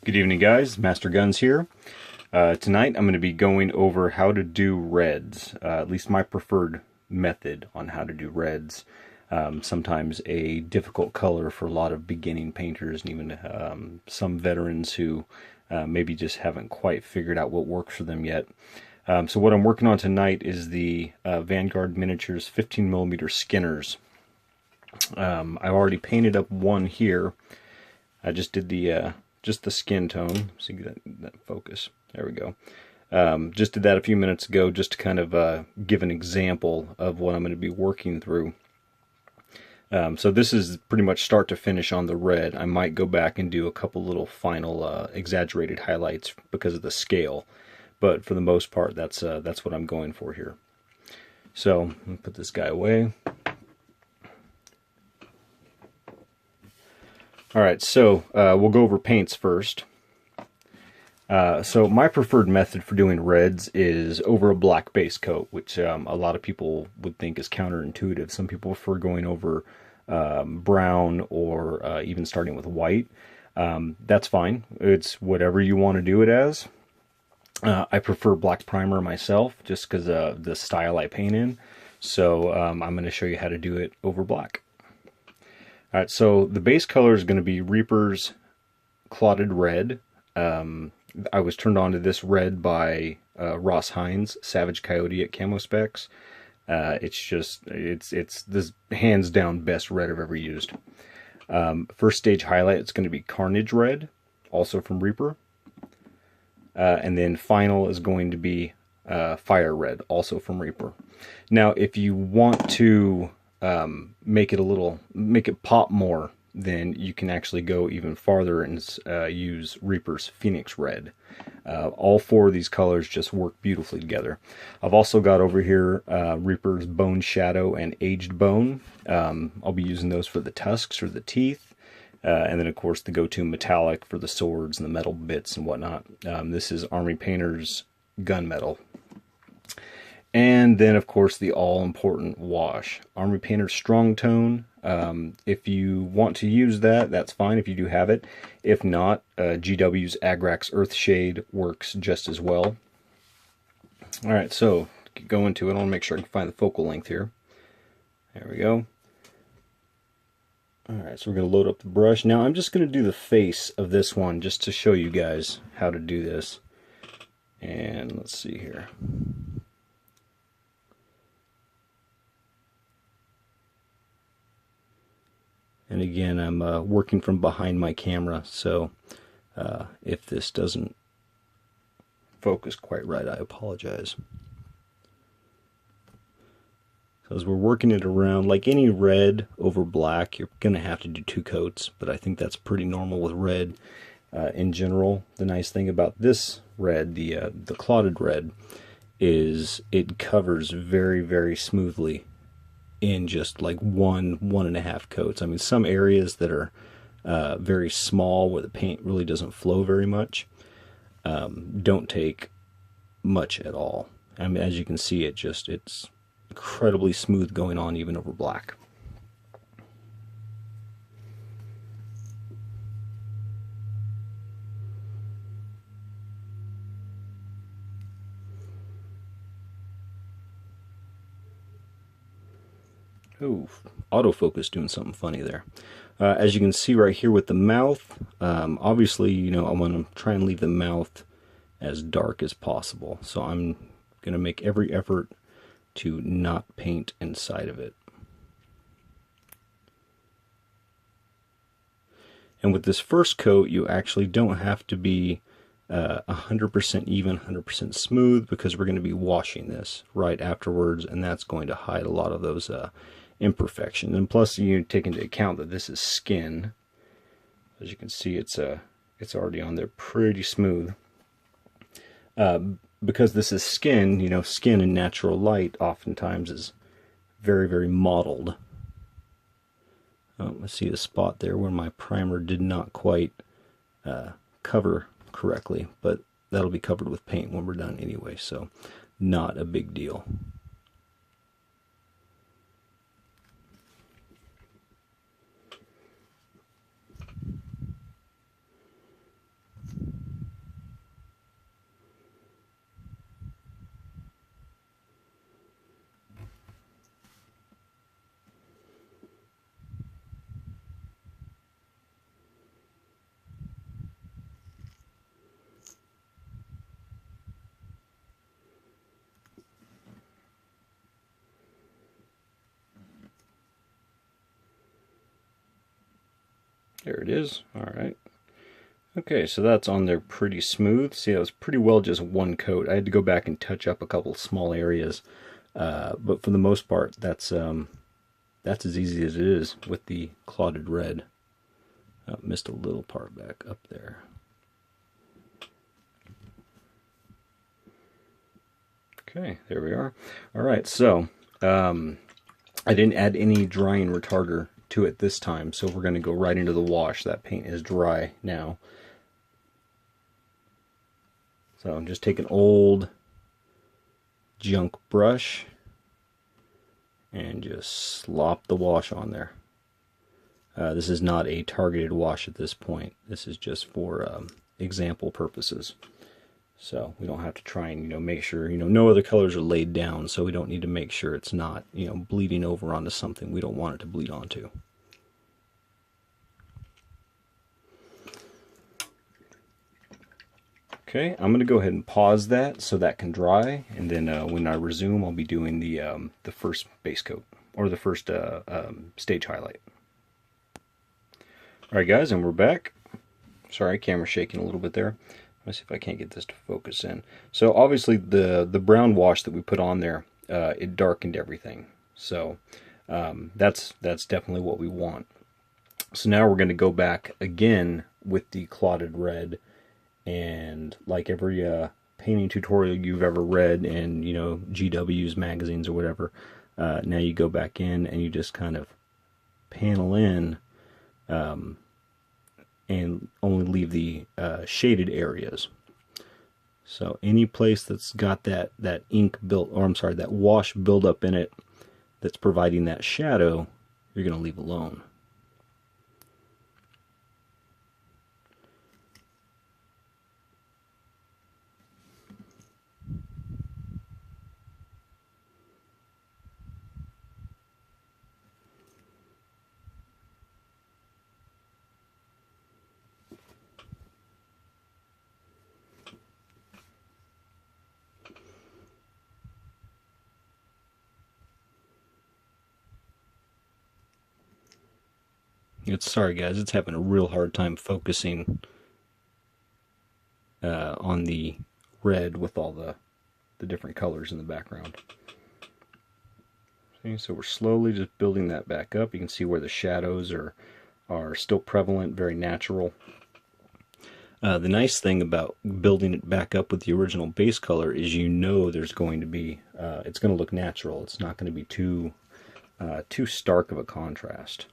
Good evening, guys. Master Guns here. Tonight I'm going to be going over how to do reds, at least my preferred method on how to do reds. Sometimes a difficult color for a lot of beginning painters and even some veterans who maybe just haven't quite figured out what works for them yet. So what I'm working on tonight is the Vanguard Miniatures 15mm skinners. I've already painted up one here. I just did the just the skin tone. See that focus. There we go. Just did that a few minutes ago, just to kind of give an example of what I'm going to be working through. So this is pretty much start to finish on the red. I might go back and do a couple little final exaggerated highlights because of the scale, but for the most part, that's what I'm going for here. So let me put this guy away. Alright, so we'll go over paints first. So my preferred method for doing reds is over a black base coat, which a lot of people would think is counterintuitive. Some people prefer going over brown or even starting with white. That's fine. It's whatever you want to do it as. I prefer black primer myself just because of the style I paint in. So I'm going to show you how to do it over black. Alright, so the base color is going to be Reaper's Clotted Red. I was turned on to this red by Ross Hines, Savage Coyote at Camo Specs. It's this hands down best red I've ever used. First stage highlight, it's going to be Carnage Red, also from Reaper. And then final is going to be Fire Red, also from Reaper. Now, if you want to make it pop more, then you can actually go even farther and use Reaper's Phoenix Red. All four of these colors just work beautifully together. I've also got over here Reaper's Bone Shadow and Aged Bone. I'll be using those for the tusks or the teeth. And then, of course, the go-to metallic for the swords and the metal bits and whatnot. This is Army Painter's Gunmetal. And then, of course, the all-important wash. Army Painter's Strong Tone. If you want to use that, that's fine if you do have it. If not, GW's Agrax Earthshade works just as well. Alright, so to go into it, I want to make sure I can find the focal length here. There we go. Alright, so we're going to load up the brush. Now, I'm just going to do the face of this one just to show you guys how to do this. And let's see here. And again, I'm working from behind my camera, so if this doesn't focus quite right, I apologize. So as we're working it around, like any red over black, you're going to have to do two coats, but I think that's pretty normal with red in general. The nice thing about this red, the clotted red, is it covers very, very smoothly in just like one and a half coats. I mean, some areas that are very small where the paint really doesn't flow very much don't take much at all. I mean, as you can see, it's incredibly smooth going on even over black. Oh, autofocus doing something funny there. As you can see right here with the mouth, obviously, you know, I want to try and leave the mouth as dark as possible. So I'm going to make every effort to not paint inside of it. And with this first coat, you actually don't have to be 100% even, 100% smooth, because we're going to be washing this right afterwards, and that's going to hide a lot of those imperfections. And plus, you take into account that this is skin. As you can see, it's already on there pretty smooth. Because this is skin, you know, skin in natural light oftentimes is very, very mottled. I see a spot there where my primer did not quite cover correctly, but that'll be covered with paint when we're done anyway, so not a big deal. There it is. All right. Okay, so that's on there pretty smooth. See, that was pretty well just one coat. I had to go back and touch up a couple small areas, but for the most part, that's as easy as it is with the clotted red. Missed a little part back up there. Okay, there we are. All right, so I didn't add any drying retarder to it this time, so we're going to go right into the wash. That paint is dry now. So I'm just taking an old junk brush and just slop the wash on there. This is not a targeted wash at this point. This is just for example purposes. So we don't have to try and make sure no other colors are laid down. So we don't need to make sure it's not bleeding over onto something we don't want it to bleed onto. Okay, I'm going to go ahead and pause that so that can dry, and then when I resume, I'll be doing the first base coat or the first stage highlight. All right, guys, and we're back. Sorry, camera's shaking a little bit there. Let's see if I can't get this to focus in. So obviously the brown wash that we put on there, it darkened everything. So that's definitely what we want. So now we're going to go back again with the clotted red, and like every painting tutorial you've ever read in GW's magazines or whatever, now you go back in and you just kind of panel in and only leave the shaded areas. So any place that's got that ink built, or I'm sorry, that wash buildup in it that's providing that shadow, you're going to leave alone. Sorry guys, it's having a real hard time focusing on the red with all the different colors in the background. See, so we're slowly just building that back up. You can see where the shadows are still prevalent, very natural. The nice thing about building it back up with the original base color is there's going to be, it's going to look natural. It's not going to be too stark of a contrast.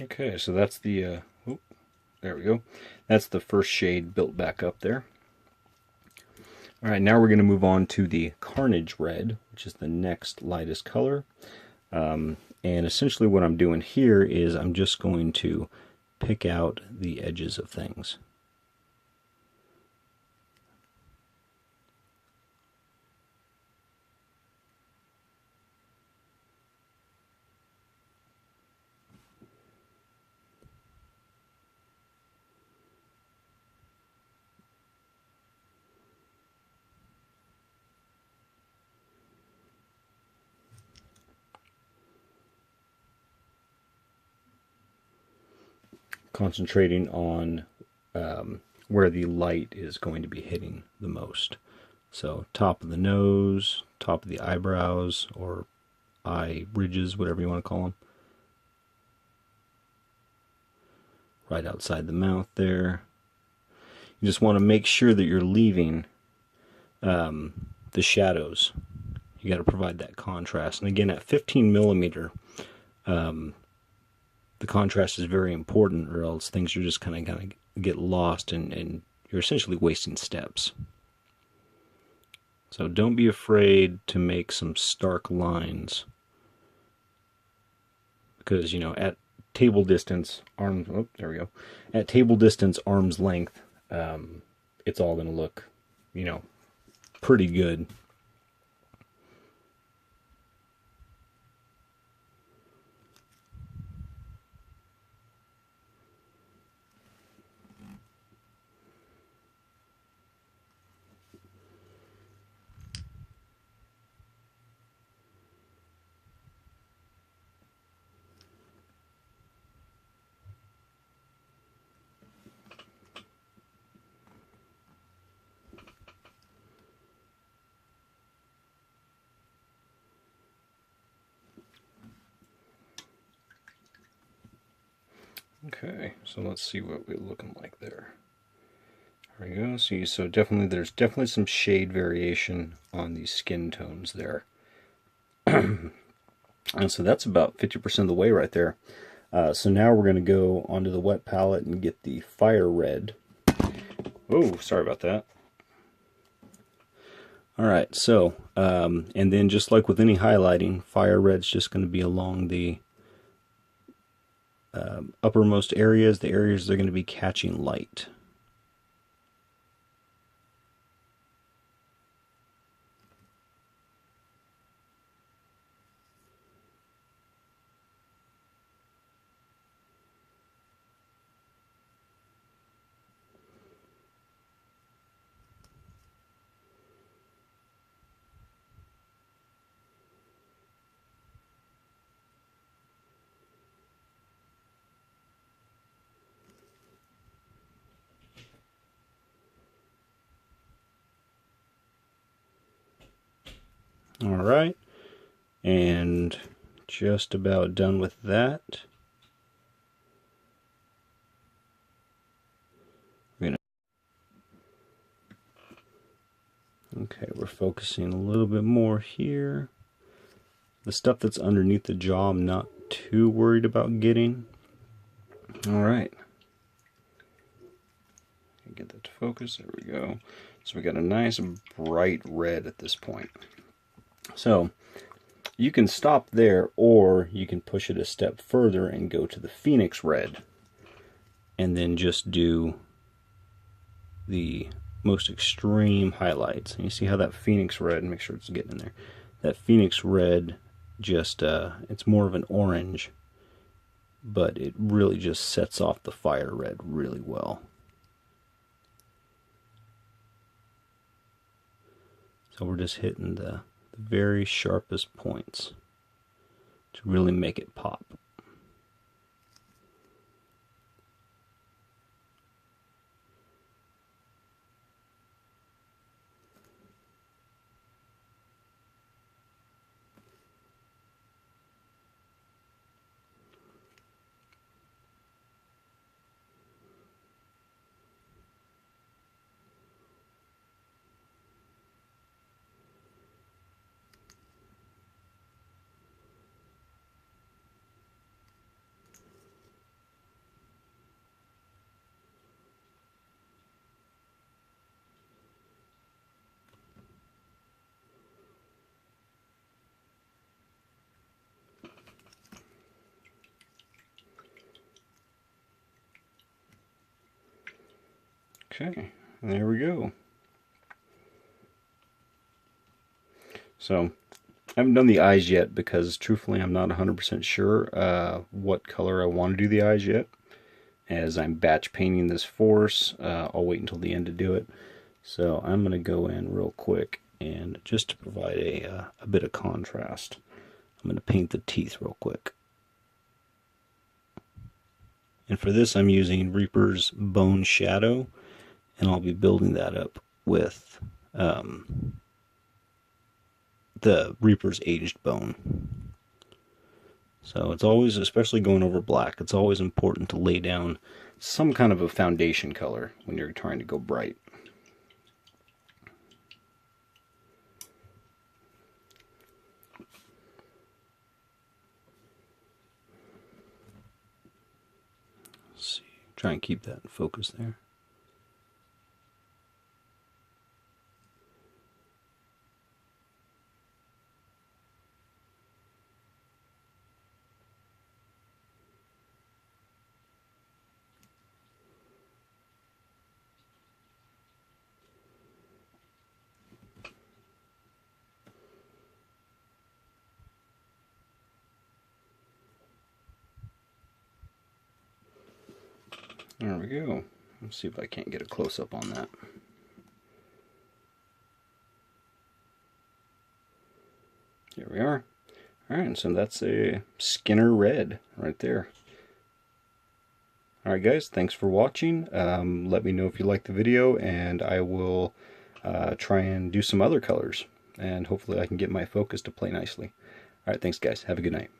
Okay, so that's the, there we go. That's the first shade built back up there. All right, now we're going to move on to the Carnage red, which is the next lightest color. And essentially what I'm doing here is I'm just going to pick out the edges of things. Concentrating on where the light is going to be hitting the most. So top of the nose, top of the eyebrows, or eye ridges, whatever you want to call them. Right outside the mouth there. You just want to make sure that you're leaving the shadows. You got to provide that contrast. And again, at 15 millimeter, the contrast is very important, or else things are just kind of gonna get lost, and you're essentially wasting steps. So don't be afraid to make some stark lines, because, you know, at table distance, at table distance, arm's length, it's all going to look, you know, pretty good. Okay, so let's see what we're looking like there. There we go. See, so there's definitely some shade variation on these skin tones there. And so that's about 50% of the way right there. So now we're going to go onto the wet palette and get the fire red. Oh, sorry about that. Alright, so, and then just like with any highlighting, fire red's just going to be along the uppermost areas, the areas they're going to be catching light. Alright, and just about done with that. Okay, we're focusing a little bit more here. The stuff that's underneath the jaw I'm not too worried about getting. Alright. Get that to focus, there we go. So we got a nice bright red at this point. So you can stop there, or you can push it a step further and go to the Phoenix red, and then just do the most extreme highlights. And you see how that Phoenix red, make sure it's getting in there, that Phoenix red just, it's more of an orange, but it really just sets off the fire red really well. So we're just hitting the very sharpest points to really make it pop. Okay, there we go. So, I haven't done the eyes yet because, truthfully, I'm not 100% sure what color I want to do the eyes yet. As I'm batch painting this force, I'll wait until the end to do it. So I'm going to go in real quick, and just to provide a bit of contrast, I'm going to paint the teeth real quick. And for this I'm using Reaper's Bone Shadow, and I'll be building that up with the Reaper's Aged Bone. So it's always, especially going over black, it's always important to lay down some kind of a foundation color when you're trying to go bright. Try and keep that in focus there. There we go. Let's see if I can't get a close-up on that. Here we are. Alright, so that's a Skinner Red right there. Alright guys, thanks for watching. Let me know if you liked the video, and I will try and do some other colors. And hopefully I can get my focus to play nicely. Alright, thanks guys. Have a good night.